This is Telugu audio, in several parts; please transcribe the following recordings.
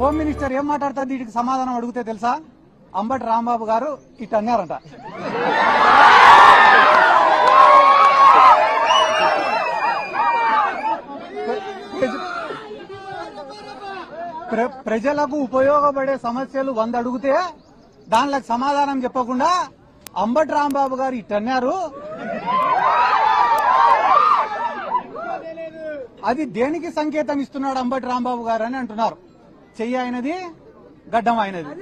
హోమ్ మినిస్టర్ ఏం మాట్లాడుతుంది వీటికి సమాధానం అడిగితే తెలుసా? అంబటి రాంబాబు గారు ఇట్ అన్నారంట. ప్రజలకు ఉపయోగపడే సమస్యలు 100 అడిగితే దానిలకు సమాధానం చెప్పకుండా అంబటి రాంబాబు గారు ఇట్ అన్నారు. అది దేనికి సంకేతం ఇస్తున్నాడు అంబటి రాంబాబు గారు అని అంటున్నారు. చెయ్యి అయినది, గడ్డం అయినది.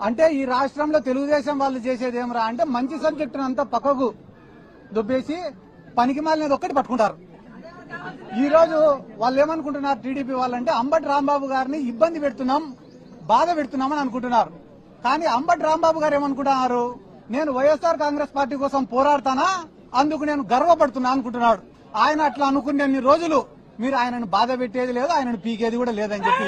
అంటే ఈ రాష్ట్రంలో తెలుగుదేశం వాళ్ళు చేసేది ఏమరా అంటే మంచి సబ్జెక్టును అంతా పక్కకు దుబ్బేసి పనికి మాలినది ఒక్కటి పట్టుకుంటారు. ఈ రోజు వాళ్ళు ఏమనుకుంటున్నారు టీడీపీ వాళ్ళంటే అంబటి రాంబాబు గారిని ఇబ్బంది పెడుతున్నాం, బాధ పెడుతున్నామని అనుకుంటున్నారు. కానీ అంబటి రాంబాబు గారు ఏమనుకుంటున్నారు, నేను వైఎస్ఆర్ కాంగ్రెస్ పార్టీ కోసం పోరాడతానా, అందుకు నేను గర్వపడుతున్నా అనుకుంటున్నాడు. ఆయన అట్లా అనుకునే రోజులు మీరు ఆయనను బాధ పెట్టేది లేదు, ఆయనను పీకేది కూడా లేదని చెప్పి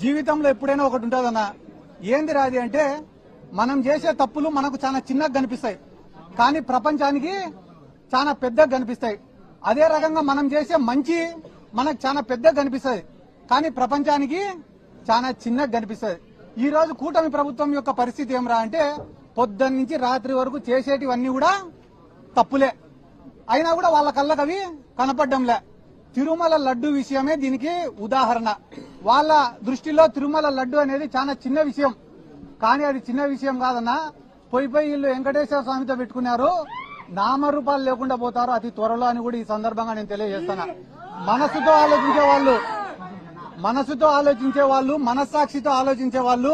జీవితంలో ఎప్పుడైనా ఒకటి ఉంటుందన్నా, ఏంది రాది అంటే మనం చేసే తప్పులు మనకు చాలా చిన్నగా కనిపిస్తాయి, కానీ ప్రపంచానికి చాలా పెద్దగా కనిపిస్తాయి. అదే రకంగా మనం చేసే మంచి మనకు చాలా పెద్దగా కనిపిస్తుంది, కానీ ప్రపంచానికి చాలా చిన్నగా కనిపిస్తుంది. ఈ రోజు కూటమి ప్రభుత్వం యొక్క పరిస్థితి ఏమరా అంటే పొద్దున్న నుంచి రాత్రి వరకు చేసేటివన్నీ కూడా తప్పులే, అయినా కూడా వాళ్ళ కళ్ళకు అవి కనపడ్డంలే. తిరుమల లడ్డు విషయమే దీనికి ఉదాహరణ. వాళ్ళ దృష్టిలో తిరుమల లడ్డు అనేది చాలా చిన్న విషయం, కానీ అది చిన్న విషయం కాదన్నా. పోయి వీళ్ళు వెంకటేశ్వర స్వామితో పెట్టుకున్నారు, నామరూపాలు లేకుండా పోతారు అతి త్వరలో అని కూడా ఈ సందర్భంగా నేను తెలియజేస్తున్నా. మనసుతో ఆలోచించే వాళ్ళు, మనస్సాక్షితో ఆలోచించే వాళ్ళు,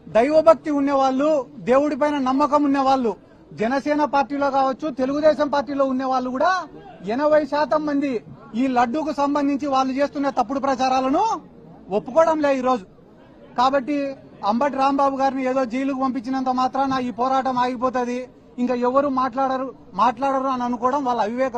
దైవభక్తి ఉండేవాళ్ళు, దేవుడిపైన నమ్మకం ఉండేవాళ్ళు, జనసేన పార్టీలో కావచ్చు, తెలుగుదేశం పార్టీలో ఉండే వాళ్ళు కూడా 80% మంది ఈ లడ్డూకు సంబంధించి వాళ్ళు చేస్తున్న తప్పుడు ప్రచారాలను ఒప్పుకోవడం లే ఈ రోజు. కాబట్టి అంబటి రాంబాబు గారిని ఏదో జైలుకు పంపించినంత మాత్రాన ఈ పోరాటం ఆగిపోతుంది, ఇంకా ఎవరు మాట్లాడరు అని అనుకోవడం వాళ్ళ అవివేకం.